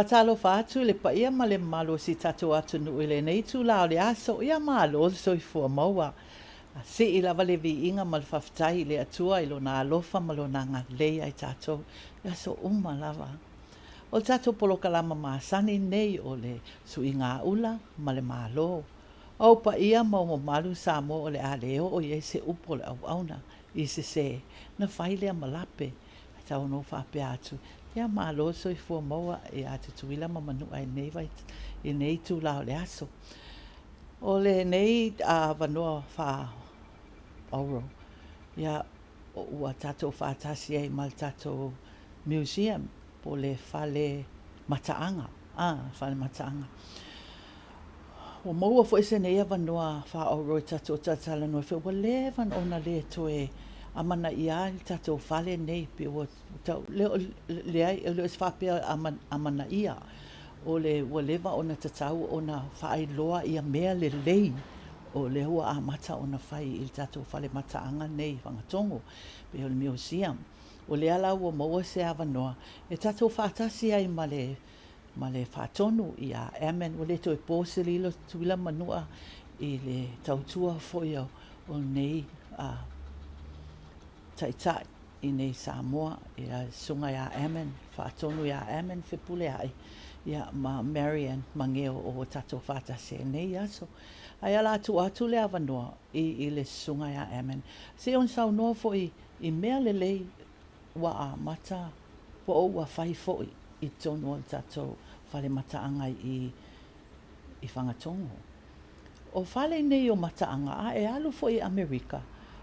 Whakatalo whaatu le pa ia ma le malo si tato atu nui le nei tu lao le aso ia malo so i fua maua. Se i lava le vi inga ma le whaftai le atua i lo na alofa ma lo na ngalei ai tato. Ia so lava. O tato polo kalama maasani nei o le su i ngā ula ma le malo. Au pa ia ma o malu sa mo o le aleo o ie se upo le au auna. I se na whaile malape. Tau no whapea atu. Ia malo so i fua maua e atu tuila ma manu ai nei vai i nei tu lao le aso. O le nei a vanua wha auro. Ia o ua tato whaatasi ai mal tato museum po le whale mataanga. Whale mataanga. O maua fo ese nei a vanua wha auro i tato tatala noe whi. Ua levan ona le toe amana ia i tato whale nei pe o le ai le whapea amana ia o le ua lewa ona tatau ona whaai loa ia mea le lei o le hua a mata ona whai i tato whale mataanga nei whangatongo pe o le museum o le ala ua maua se awanoa e tato whaatasi ai ma le whaatonu i a amen o le toi pōsili ilo tuila manua i le tautua foia o nei tai i nei Samoa i a sunga ia amen whaatonu ia amen whipule ai ia ma Marian mangeo o tato whaatasi nei aso ai ala atu le awanoa i le sunga ia amen se on sau noa fo i mea le lei wa a mata po o wa whai fo i tonu o tato whale mataanga i whangatongo o whale nei o mataanga a e alu fo i Amerika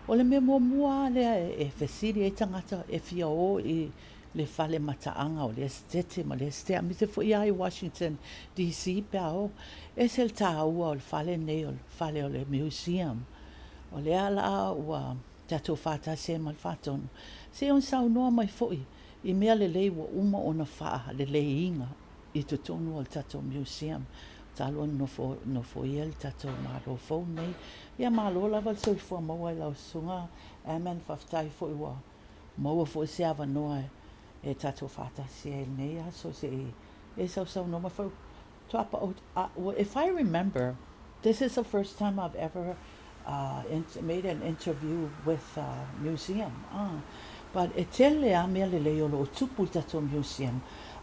o le mea mua lea e whesiri e tangata e fia o i le whale mataanga o le estete ma le estea. Mi te fo i ai Washington DC pia o. E se le tā ua o le whale nei o le whale o le museum. O le ala ua tato whātase ma le whātonu. Se on sau noa mai fo i mea le lei ua uma o na wha le lei inga i tutonu o le tato museum. Talo no fo ia le tato malo fo nei. Ia malo lava so i fua maua i lau sunga. Amen whaftai fo i wa. Maua fo i se awa noa e tato whatasi e nei aso se e sau no ma fo. If I remember, this is the first time I've ever made an interview with a museum. But e tele a mea le leo lo tupu tato museum.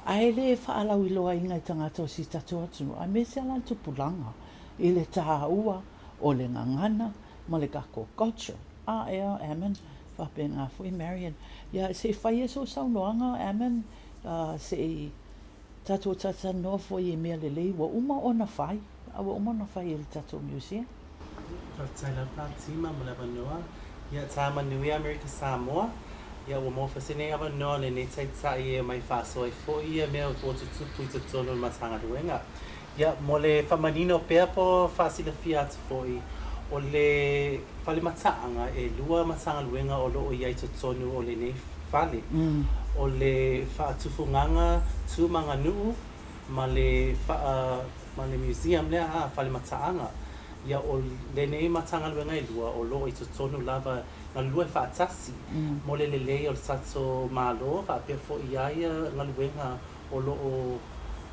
Ai le whaalau i loa inga i tangata o si tato atunu. Ai me se ala tupulanga i le taha ua o le ngangana ma le kako culture. Ea, amen. Whape ngā fui Marian. Ia, se whai e so saunoanga, amen. Se tato tata noa fui e mea le lei. Wa uma o na whai. Wa uma na whai i le tato museum. Taila Fatima Malava Noa. Ia tā manui Amerika Samoa. Ia ua mo fasine ava noa le nei taitai e mai whaso ai fo ia mea o tōtu tupu i tatono matanga ruenga. Ia mo le whamanino pēr po whasila fia atu fo o le whale mataanga e lua matanga ruenga o loo iai tatono o le nei whale. O le whaatufunganga tūmanga nuu ma le museum lea whale mataanga. Ia o le nei matanga ruenga e lua o loo i tatono lava na lua whaatasi mo le lei o le tato malo whapea fo iaia na luenga o loo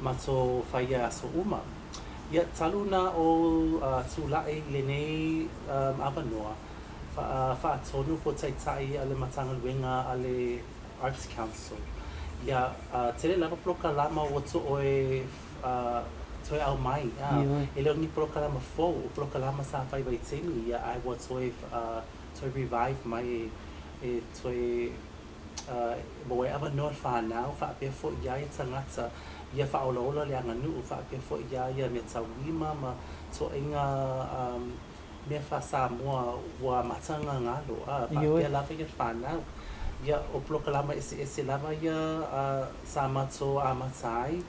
mato whaia aso uma. Ia taluna o tūlae le nei awanoa whaatonu po taitai a le matanga luenga a le Arts Council. Ia tele lava ploka lama o to oe toi au mai. E leo ni ploka lama fo, ploka lama sa whai vai temi. Ia ai wa toi revive mai toi mo e ava no whanau whaapea fo ia e tangata ia whaolaola le anga nuu whaapea fo ia me tawima ma to inga me Samoa wa matanga ngalo whaapea lava ia whanau ia o ploka lama ese lava ia sa mato a matai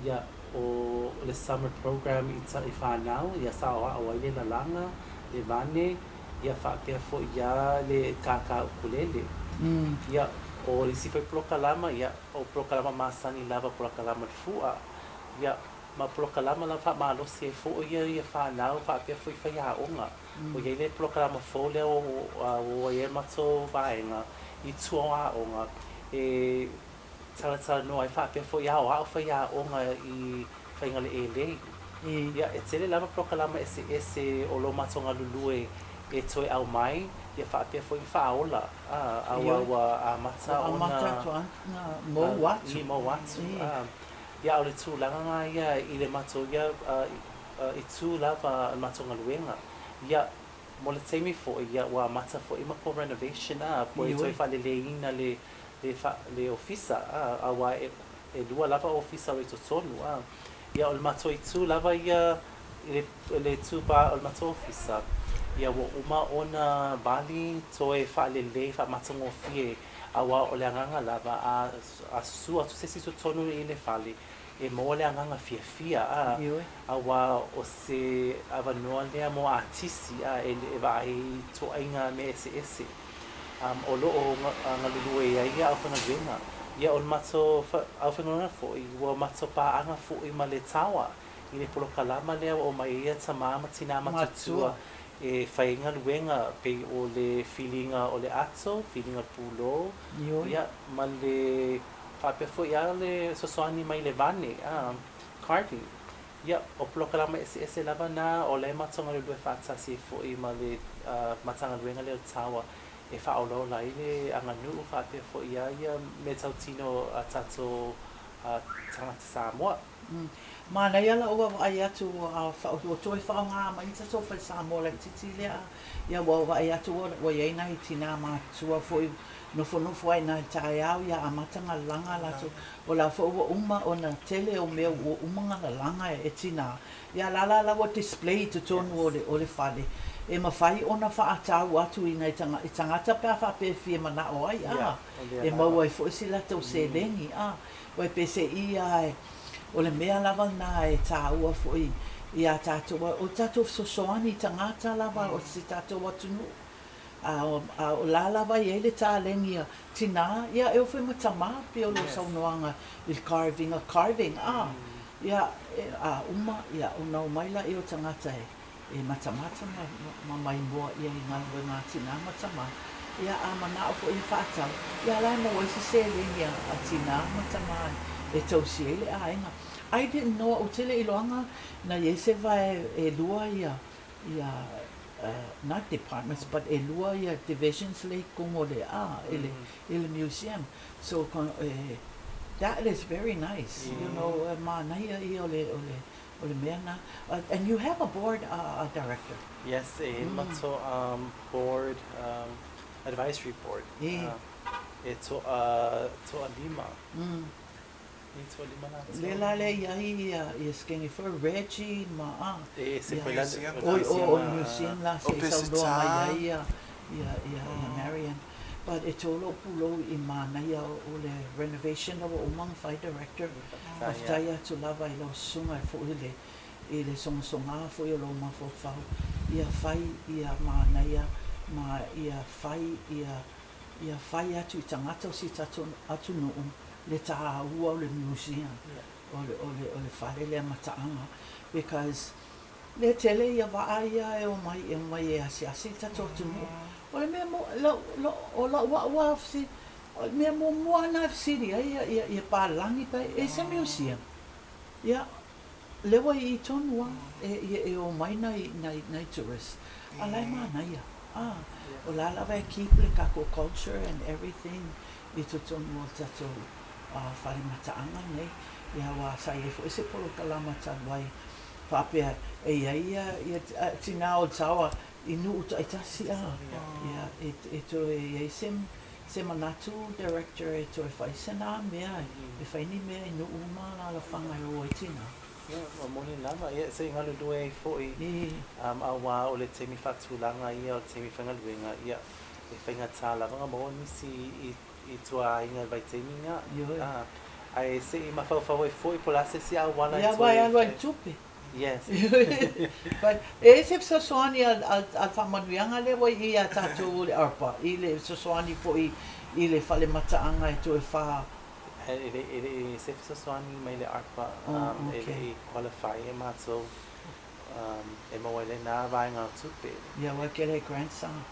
ia o le summer program i whanau ia sa oa awaile la langa le vane ia whaapea fo ia le kaka ukulele. Ia o le sifai plokalama, ia o plokalama masani lava plokalama fua. Ia ma plokalama la whaamalosi e fo ia whanau whaapea fo i whai haonga. O ia le plokalama fo lea o ia mato vaenga i tua haonga. tala no ai fa pe fo ia o fa ia o nga I fa inga le ele ia e tele lava prokalama ese o lo matonga lulue e toi au mai ia fa pe fo I fa ola a mata a ona mata to na mo watu I mo watu ia o le tu langa nga ia I le mato ia I tu lava matonga luenga ia mo le teimi fo ia wa mata fo I mako renovation po I toi fa le leina le ofisa a wa e lua lava ofisa o I totonu ia o le mato I tu lava ia le tu pa o le mato ofisa ia wo uma ona bali toe fa le fa matongo fie a wa o le anganga lava a su atu se si totonu I le fali e mo le anganga fia a wa o se avanoa lea mo atisi e vai to ainga me ese o lo o ngalulu ia au fana venga ia o mato au fana fo I wa mato pa anga fo I ma le tawa I le polo kalama lea o mai ia tamama tina matutua e whainga luenga pe o le feelinga o le ato, feelinga pulo ia ma le whapea fo ia le sosoani mai le vane carving ia o polo kalama ese lava na o le matonga le lue whatasi fo I ma le matanga luenga le tawa e whaolo lai le anganu whapea fo ia me tautino a tato tangata Samoa ma na ia la ua ai atu o toi whao ngā mai ta so whai Samoa le titi lea ia wa ai atu o iei nei tina ma tua foi nofo ai na tae au ia a matanga langa latu o la fo uma o na tele o mea o umanga la langa e tina ia la wa display to tonu o le whale e mawhai ona whaatau atu I tangata pia whape fie mana o ai e maua I fo isi lata o se lengi wai pese ia o le mea lava na e tāua foi ia tātua o tātou sosoani tangata lava o se tātou atunu o la lava I le tālengi tina ia e o whi matama pe o lo saunoanga il carving ia uma ia o nau maila I o tangata e matamata ma mai mua ia I ngā tina matama ia a mana o fo I whaatau ia lai mo isi se lengi a tina matama e tausi ele ainga I didn't know o tele I loanga na ye se vai e lua ia not departments but e lua ia divisions le como le ele museum so that is very nice you know ma na ia I ole mea na and you have a board director yes mato board advisory board e to lima le la le ia skengi for Reggie ma se foi lá o museum lá se saudoa ia Marian but it's all pulo I mana ia o le renovation o umang fai director aftaia to lava I lo sunga fo ile songa fo I lo ma fo fau ia fai ia mana ia ma ia fai atu I tangata o si atu no le tā ua o le museum o le whare le mataanga because le tele ia waa ia e o mai e asi tato tunu o le mea mo o la ua afsi o le mea mo mua na afsiri ia pālangi pai e se museum ia lewa I tonua e o mai nai tourist alai mana ia o la lava e keep le kako culture and everything I to tonu o tato whare mataanga nei ia wa sai e fo ese polo kalama tawai whapea ia tina o tawa I nu uta I tasi ia e to e se manatu director e to e whai sena mea e whai ni mea I nu uma la whanga o e tina o moni lava ia se ngalu due foi a wa o le temi fatulanga ia o temi whangaluenga ia e whainga tā lava mo nisi I tua inga vai teminga ai se I mawhawhau e foi pola se si a wala ia vai alua I tupe yes but e se sosoani al whamanuianga le wai I a tātou le arpa I le sosoani fo I le whale mataanga e to e wha ele se sosoani mai le arpa ele qualify e mato e mo ele na vai ngā tupe ia wai kere grandson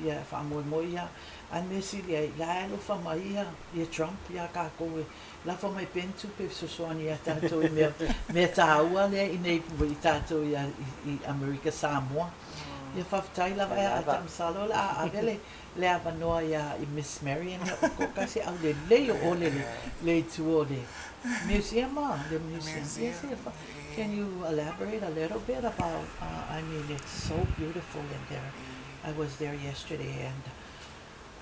ia whamoe mo ia. A nesi ia elo whama ia Trump, ia kako la whama I pentu pe sosoani ia tātou I mea tāua lea I nei I tātou I Amerika Samoa. Ia whawtai lava ia a tamsalo la a vele lea wanoa ia I Miss Marion ia ko kasi au le leo o le tuo le museum, the museum. Yes, can you elaborate a little bit about, I mean, it's so beautiful in there. I was there yesterday, and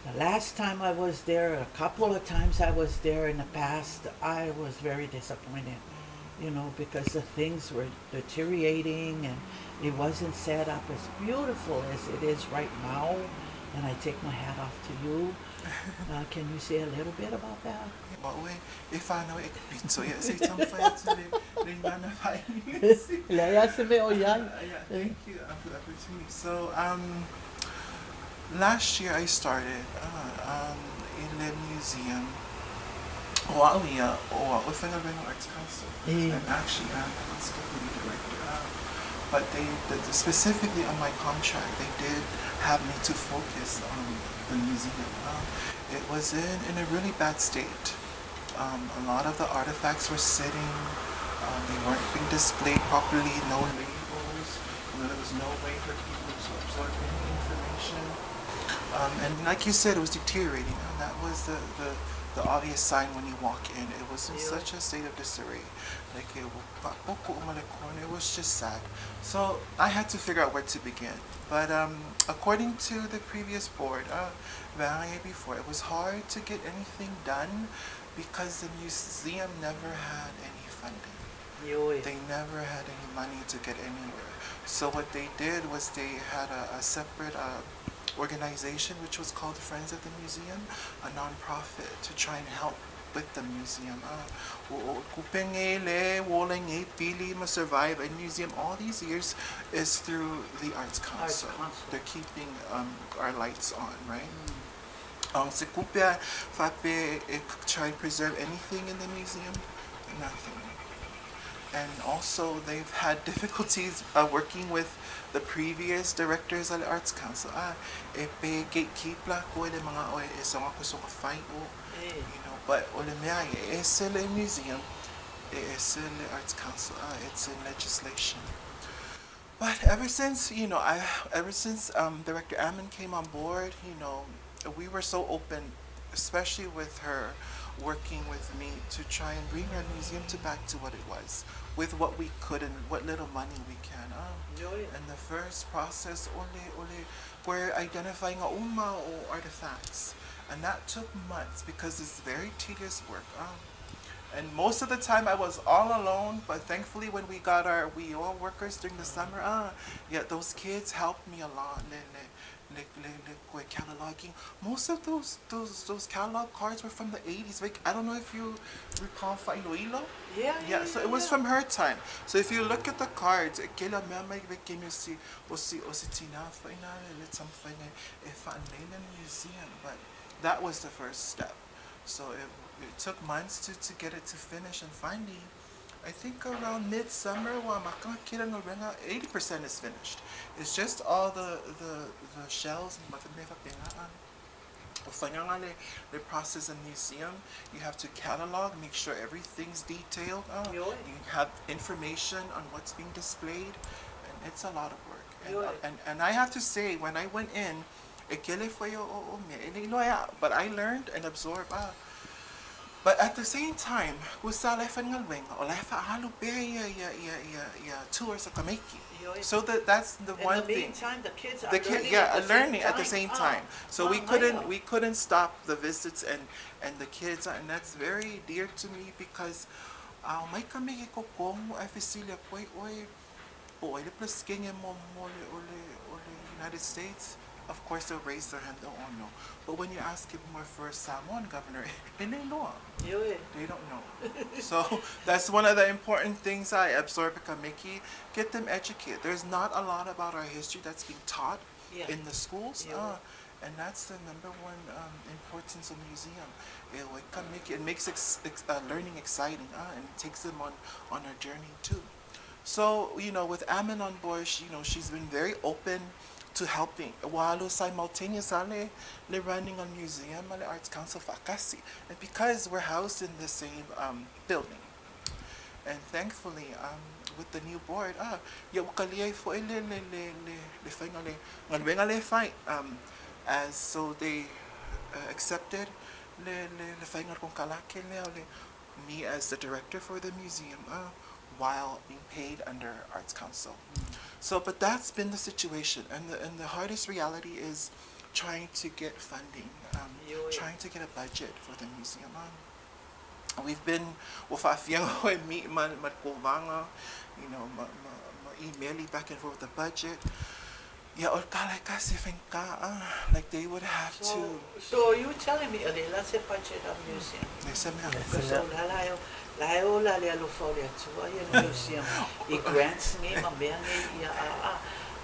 the last time I was there, a couple of times I was there in the past, I was very disappointed, because the things were deteriorating and it wasn't set up as beautiful as it is right now. And I take my hat off to you. Can you say a little bit about that? If I know it, so yeah, say something to the magnify. Thank you for the opportunity. So last year I started in the museum. With the Arts Council. And actually I'm still the director. But specifically on my contract, they did have me to focus on the museum. It was in a really bad state. A lot of the artifacts were sitting, they weren't being displayed properly, no labels, there was no way for people to absorb any information. And like you said, it was deteriorating. That was the obvious sign when you walk in. It was in such a state of disarray. It was just sad. So I had to figure out where to begin. But according to the previous board, before, it was hard to get anything done because the museum never had any funding. They never had any money to get anywhere. So what they did was they had a separate organization which was called Friends of the Museum, a non-profit, to try and help with the museum. Survive a museum all these years is through the Arts Council. They're keeping our lights on, right? Try to preserve anything in the museum? Nothing. And also they've had difficulties working with the previous directors of the Arts Council. Gatekeep but it's a museum, it's the Arts Council, it's in legislation. But ever since Director Ammon came on board, we were so open, especially with her working with me to try and bring our museum back to what it was, with what we could and what little money we can. And the first process, we're identifying artifacts. And that took months because it's very tedious work. And most of the time I was all alone, but thankfully when we got our WEO workers during the summer, those kids helped me a lot. Cataloging. Most of those catalog cards were from the 80s. Like, I don't know if you recall Iloilo. Yeah. So it was from her time. So if you look at the cards, museum, but that was the first step. So it took months to get it to finish, and finally, I think around midsummer, 80% is finished. It's just all the shells. The process in museum, you have to catalog, make sure everything's detailed. You have information on what's being displayed, and it's a lot of work. And I have to say, when I went in, but I learned and absorbed. But at the same time, tours of Kameki. So that's the one thing. In the meantime, the kids are learning at the same time. So we couldn't stop the visits and the kids, and that's very dear to me because United States, of course they'll raise their hand, oh no. But when you ask him more for Samoan governor, they don't know. They don't know. So that's one of the important things I absorb at Kamiki. Get them educated. There's not a lot about our history that's being taught in the schools. And that's the number one importance of museum. It makes learning exciting and it takes them on a journey too. So, with Ammon on board, she's been very open to helping. While simultaneously le running a museum and the Arts Council for Akasi. And because we're housed in the same building. And thankfully, with the new board, ya wakaliay fo le finally ngalwenga le fight. As so they accepted le fingal kong kalake le me as the director for the museum while being paid under Arts Council. So, but that's been the situation, and the hardest reality is trying to get funding, trying to get a budget for the museum. We've been meet matkovanga, you know, emailing back and forth the budget. Yeah, like they would have to. So you were telling me earlier, let's say budget of museum. So la le lo fo le tua ia museum. I grants ni ma me ia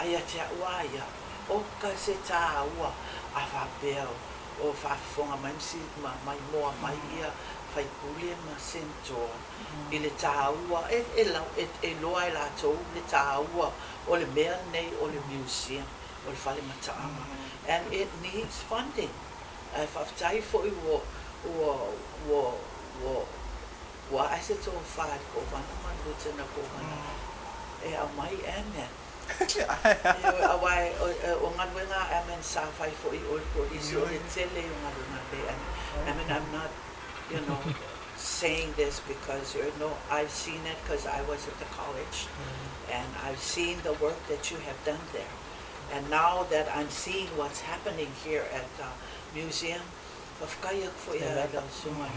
ia te wa ia. O ka se ta wa a fa bel o fa fonga mai si mai mo mai ia fai pule ma sento. I le ta wa e lo ai la to le ta wa o le mea nei o le museum o le fale mataama. And it needs funding. If I've tried for you, wa I said to five go van man lieutenant go van a mai amen. Awai o ngadwenga amen sa fai for you or is o le tele o ngadwenga be. I mean I'm not, you know, saying this because you know I've seen it because I was at the college and I've seen the work that you have done there. And now that I'm seeing what's happening here at the museum, whakaia ko ia la sunga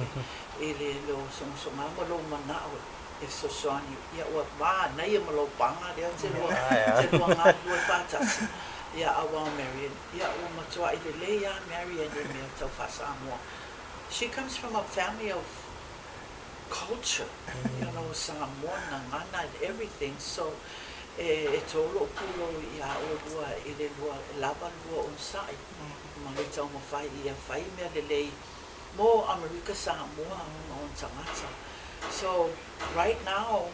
ele lo sunga malo manao if so soni ia wa ba na ia malo panga le te lo nga lo fatas ia awa Marian ia o matua ile le ia Marian le me to fasamo. She comes from a family of culture, you know, Samoan, Ngana, and everything. So it's all pulo ia o lua ile lua lava lua on side. Malita mo fai ia fai me lelei mo America Samoa on tangata. So right now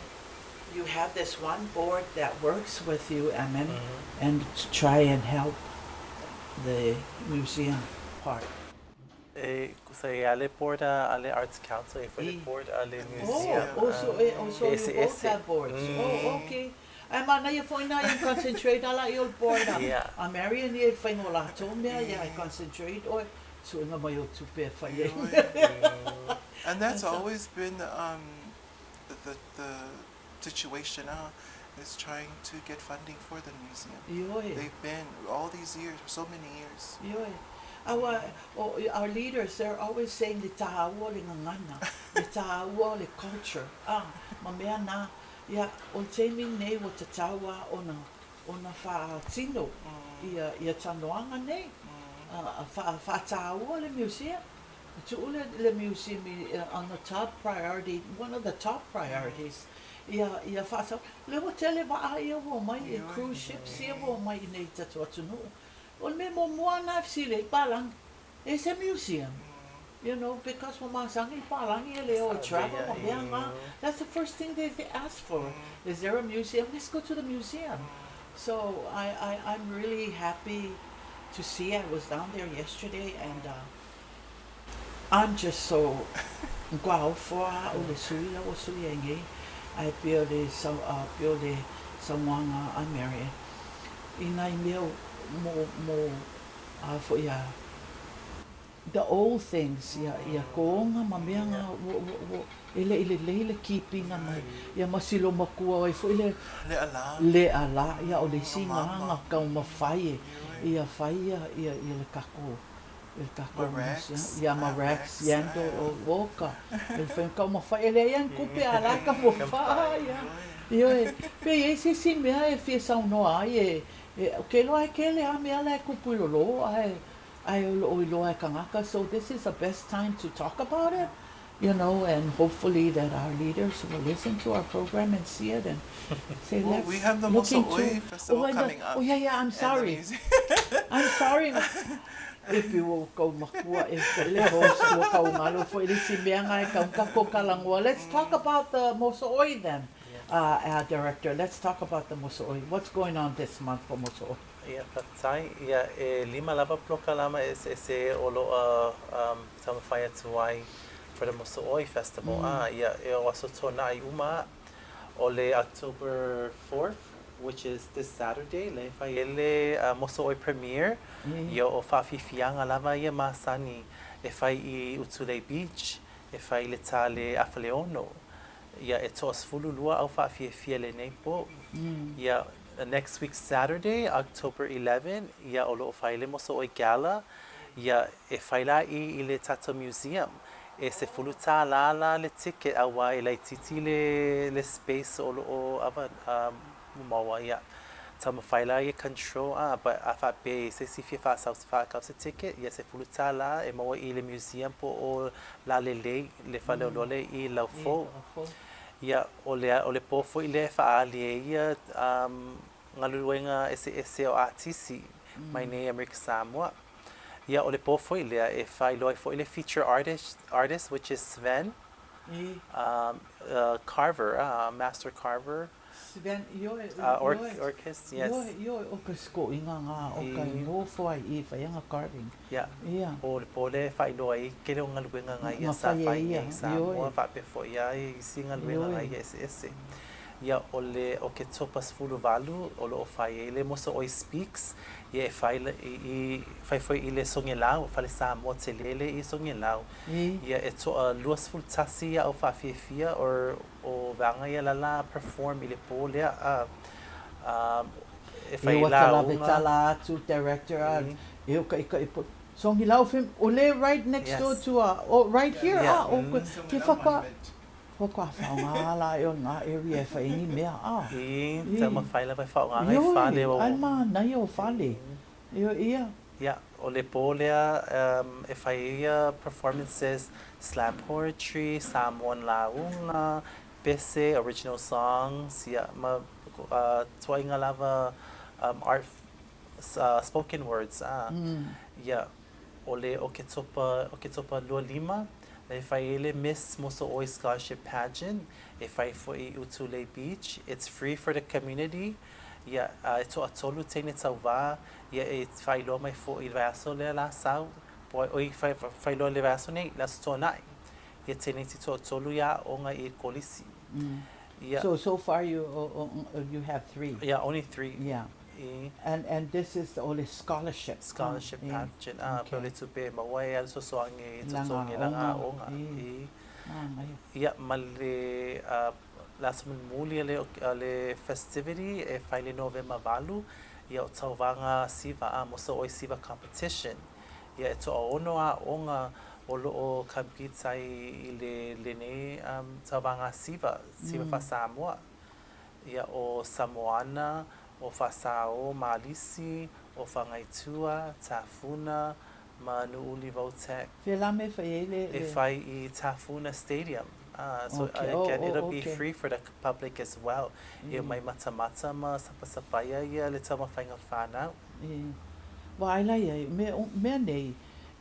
you have this one board that works with you, Amen, and to try and help the museum part. Say ale board ale Arts Council for the board ale museum. Also you both have boards. Oh, okay. I'm na ia foi na ia concentrate ala I board. I'm Marian ia fai no la tomia ia I concentrate or so na mai o tupe fai. And that's always been the situation is trying to get funding for the museum. They've been all these years, so many years. Our leaders, they're always saying the tahawa le ngana, the tahawa le culture. Ma mea na, ia o te nei o te tawa ona wha tino, ia tanoanga nei, wha tahawa le museum. To le museum on the top priority, one of the top priorities. Ia wha le hotele wa a ia wo mai, cruise ships ia wo mai nei tatu atunu. Well, me mo moana sile palang. It's a museum, you know, because when masangi palang ele travel mabanga. That's the first thing they ask for. Is there a museum? Let's go to the museum. So I'm really happy to see. I was down there yesterday, and I'm just so guau for o suya o suya ngi. I build someone I'm married. Inai meu mo for the old things ia koonga mameanga ile keeping mai ia masilo makua ai fo ile le ala ia o le singa nga ka mafai ia fai ia le kako ia Marex yando o woka ele foi ka mafai ele ia kupe ala ka mafai ia pe esse sim me fez são no ai ke lo ai ke le a me ala kupulo lo ai so this is the best time to talk about it, you know, and hopefully that our leaders will listen to our program and see it and say, well, we have the Moso'oi Festival coming up. Oh yeah, I'm sorry. I'm sorry. If you will go makua if le host Malo for let's talk about the Moso'oi then. Director, let's talk about the Moso'oi. What's going on this month for Moso'oi? Ia patai, ia lima lava ploka lama e olo tama whai atu ai for the Moso'oi Festival. Ia o aso tōna ai uma o le October 4th, which is this Saturday. Le whai ele Moso'oi premiere. Ia o whawhiwhianga lava ia masani e whai I Utule Beach, e whai le tale Awhaleono. Ia e toa sfulu lua au whawhiwhia le nei po. Ia next week Saturday, October 11, ia o loo whaile Moso'oi Gala, ia e whaila I le Tata Museum. E se fulu tā lala le ticket awa e lai titi le space o loo awa mumawa ia. Tama whaila I control, but a wha be se si fia wha kau se ticket, ia se fulu tā la e maua I le museum po o la le whale o lole I lau fo. Ia o le pofo I le whaali e ia ngaluenga ese o artisi mai nei Amerika Samoa. Ia o le pofo I lea e whailoi fo I le feature artist which is Sven Carver, Master Carver. Sven, Orchis, yes. O ka sko inga ngā o ka nofo ai I whaianga carving. Yeah. Yeah. O le pole whailoi ke leo ngaluenga ngai ia sa whai nei Samoa whapefo ia I si ngaluenga ngai ese. Ia o ke topa sfulu valu o lo whai le Moso'oi Speaks ia e whai foi I le songelau whale Samoa te lele I songelau ia e toa lua sfulu tasi ia au whawhiwhia o vanga ia lala perform I le po lea e whai la unga tala atu director e o ka ipo songelau film o le right next door to right here o ke whaka Hoko a whaonga la e o ngā area e whaini mea tama whaila vai whaonga ngai whale o alma nai o whale ia Ia, o le po lea e whai ia performances slam poetry, Samoan launga, pese, original songs, ia tuainga lava art spoken words ia o ke topa lua lima e whai ele Miss Moso'oi Scholarship Pageant e whai fo I Utule Beach. It's free for the community. Ia e toa tolu teine tau wā ia e whai loa mai fo I vaso lea la sau poi oi whai loa le vaso nei la stonai ia teine ti toa tolu ia onga I kolisi. So far you have 3. Yeah, only 3. Yeah. And this is the only scholarship pageant pero le tupe mawai al so soangi langa onga ia male last muli le festivity e faile November valu ia o tauwanga siva Moso'oi siva competition ia e to ono onga o loo compete I le nei tauwanga siva fa Samoa ia o Samoana o Fasao, Malisi, o Whangaitua, Tafuna, ma Nu'uli Votek. Whilame whaiele E whai I Tafuna Stadium. So it'll be free for the public as well. Ia mai matamata ma sapasapaya ia le tama whainga whanau. Waila ia, mea nei,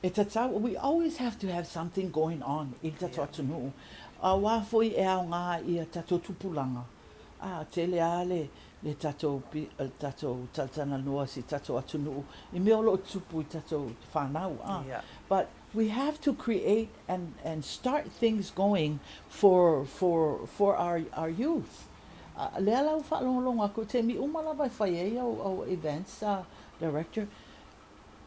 e tatau, we always have to have something going on I tato atunu. Wā foi e ao ngā ia tato tupulanga. Tele ale, le tato tatana noa si tato atunu I mea lo tupu I tato whanau but we have to create and start things going for our youth le ala whaalonga ko te mi umala vai whai o events director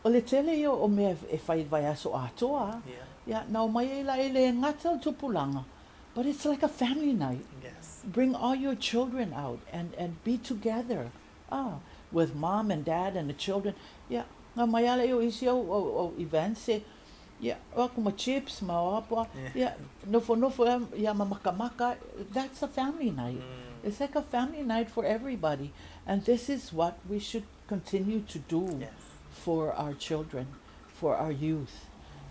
o le tele o mea e whai vai aso atoa nau mai la ele ngata tupulanga but it's like a family night. Yes. Bring all your children out and be together. With mom and dad and the children. Yeah. Nga mai ala o isi o events o kuma chips ma apa. Yeah. Nofo ya makamaka. That's a family night. It's like a family night for everybody. And this is what we should continue to do for our children, for our youth.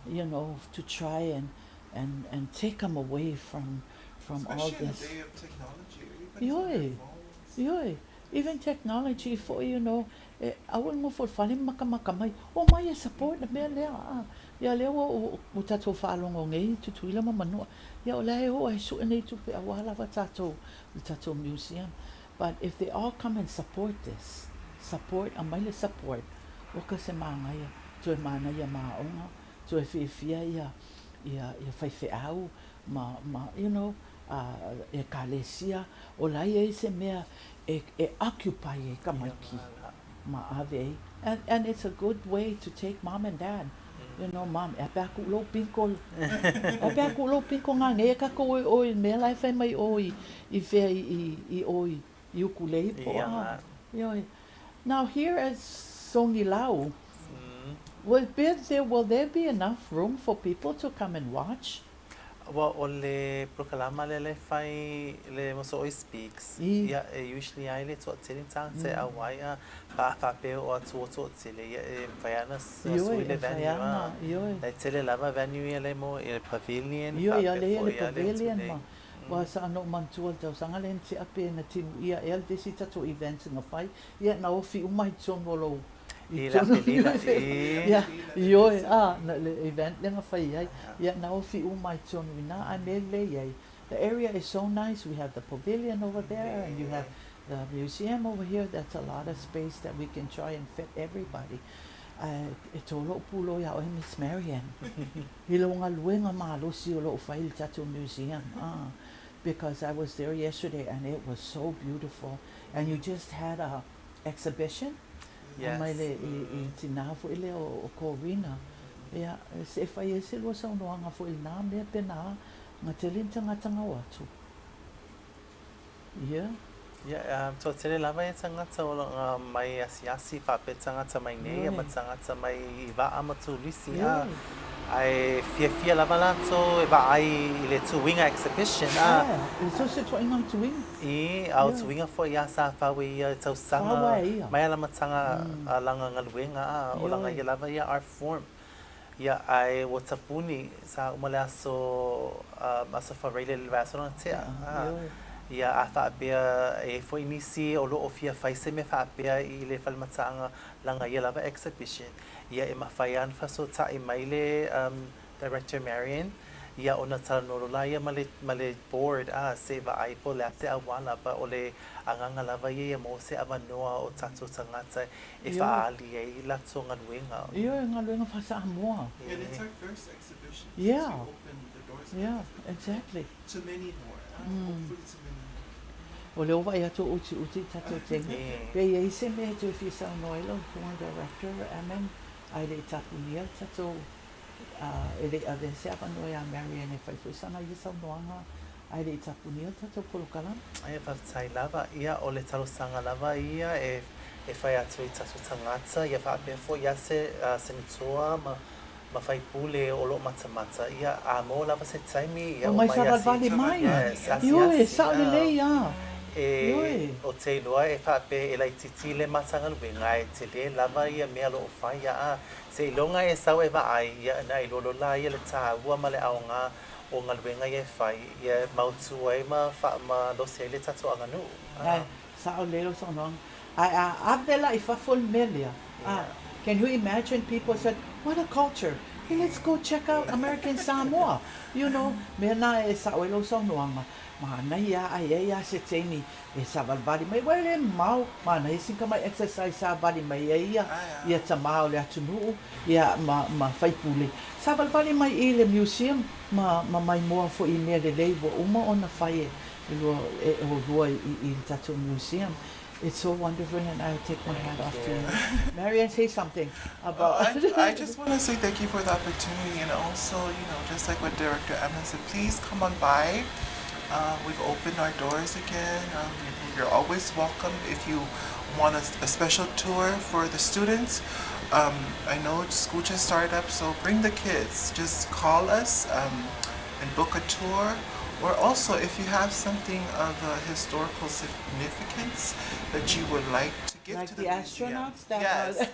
You know, to try and take them away from especially all this. In the day of technology, everybody's on their phones. Even technology for awal mo for fali maka mai o mai e support na me lea ia lea o tatou whaalongo ngei tutuila ma manua ia o lea o e su nei tu pe awala wa tatou museum. But if they all come and support this, support a mai le support o ka se mangaia tu e mana ia maonga tu e fia ia whai au ma you know e kalesia o lai e se mea e occupy e kamaki ma ave and it's a good way to take mom and dad. You know, mom, e pea ku lo pinko ngā nge ka ko o me lai whai mai o i whea i ukulele po now here at Songi Lau, will there be enough room for people to come and watch? Well, ole prokalama le fai le moso speaks. Yeah, usually I le to telling tang se awaya pa pe o to tele vayana suile venue. Le tele lava venue le mo il pavilion. Le pavilion ma. Wa sa no mantua tau sanga len te ape na timu ia el desi tato events nga fai. Ia na ofi umai tsongolo. Yeah, the event lenga fai ai. Yeah, now fi umai tonu ina I mele. The area is so nice. We have the pavilion over there and you have the museum over here. That's a lot of space that we can try and fit everybody. It's all pulo ya o Miss Marian. Hilonga luenga malo si lo fai tattoo museum. Because I was there yesterday and it was so beautiful. And you just had a exhibition. Yes. Mai le I tina fo ile o Corina. Ia se fai e se lo sa unoanga fo il nā mea pena ngā te tanga watu. Yeah. Yeah, so tele lava e tangata o mai asiasi whape tangata mai nei, ma tangata mai I wa amatu lisi ai fia lava lato e wa ai I le tuwinga exhibition. So se tuwinga tuwinga? Au tuwinga fo ia sa whawe ia tau sanga. Mai ala matanga langa ngaluenga o langa ia lava ia art form. Ia ai o tapuni sa umale aso asa whareile le restaurant tea. Ia a whaapea e fo inisi o loo fia whaise me whaapea I le whalmatanga langa ia lava exhibition. Ia e mawhaian whaso ta I maile Director Marian. Ia ona tala nolola ia male board se wa aipo le ate awana pa o le anganga lava ia mo se avanoa o tato tangata e whaali e lato ngaluenga. Ia ngaluenga whasa amoa. And it's our first exhibition. Yeah. We opened the doors. Yeah, exactly. To many more. Hopefully to many more. O leo vai ato uti tato tengi. Pe ia se me tu fisa noilo, former director, amen. Ai le tapunia tato ele ave se apanoia Marian e fai fisa na isa noanga. Ai le tapunia tato kolokala. Ai whaftai lava ia o le talo sanga lava ia e fai atu I tato tangata ia whaapea fo ia se senitoa ma fai pule o lo matamata ia a mo lava se taimi ia o mai sa vale mai. Io e sa le ia. O te loa e whape e lai titi le matanga luenga e te le lava ia mea lo o whai ia se ilonga e sau e waai ia na ilolo la ia le tā ua ma le aonga o ngā luenga ia whai ia mautu ai ma lo se le tato anganu. Sa o lelo sa onong. Abdela I whafol melia. Can you imagine people said, what a culture. Hey, let's go check out American Samoa. You know, me na e sa o elo sa onong. Mana ia ai se teni e sa valvali mai wale mau mana isi ka mai exercise sa vali mai ia ta mau le atunu ia ma fai pule sa valvali mai I le museum ma mai mo fo I me le lei uma ona fai e o I tattoo museum. It's so wonderful and I'll take my hat off to you. Marian, say something about... I just want to say thank you for the opportunity and also, just like what Director Emma said, please come on by. We've opened our doors again. You're always welcome if you want a special tour for the students. I know school just started up, so bring the kids. Just call us and book a tour. Or also, if you have something of a historical significance that you would like to gift Like to the the museum. astronauts that Yes,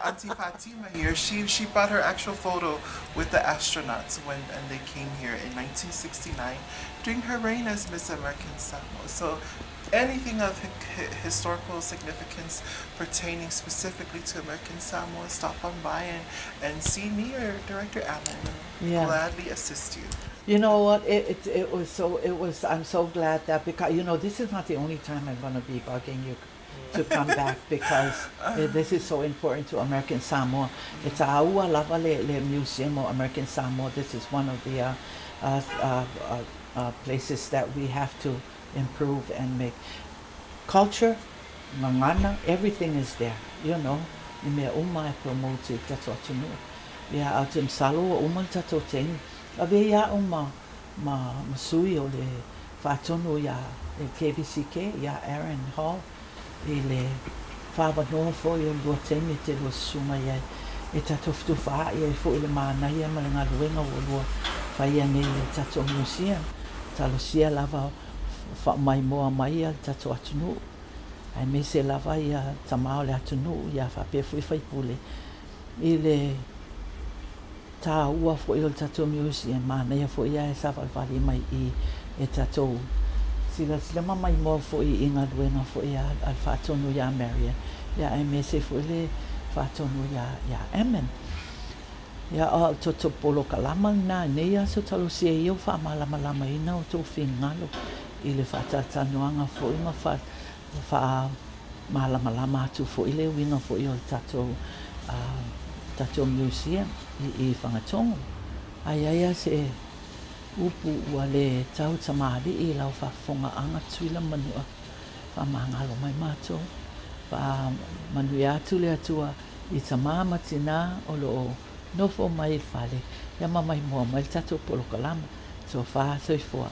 Auntie Fatima here. She brought her actual photo with the astronauts and they came here in 1969 during her reign as Miss American Samoa. So anything of historical significance pertaining specifically to American Samoa, stop on by and see me or Director Allen. Yeah. Gladly assist you. You know what? I'm so glad that, because this is not the only time I'm going to be bugging you to come back, because this is so important to American Samoa. It's a aua lava le Museum of American Samoa. This is one of the places that we have to improve and make. Culture, ngangana, everything is there. I mea uma e promote i tato atunu. Ia au te msalo o uma i tato tengi. Ave ia o masui o le whātonu ia e KVCK, ia Aaron Hall, i le whāwanoa fo i o lua temi te lua suma iai. E tato whtuwha ia i fo i le mānai ma le ngā luenga o lua whaia nei le tato museum. Talo sia lava wha mai moa mai al tato atunu. Ai me se lava ia tamao le atunu ia whapea fui whaipule. I le tā ua fo i o tatou museum mānei fo ia e sawhawhari mai i e tatou sila mamai mo fo i inga luenga fo ia al whātonu ia Marian ia e me se fo le whātonu ia Emin ia o toto polo kalama na nei aso talo sia i o wha ina o tō whingalo i le whātatanuanga fo i ma wha malama atu fo i le winga fo i o tatou museum i whangatongo. Ai se upu ua le tau tamari i lau whafonga anga tuila manua. Whamangalo mai mātou. Manui atu le atua i tamama tina o lo nofo mai i whale. Ia mamai mua mai tatou polo kalama. So wha soifua.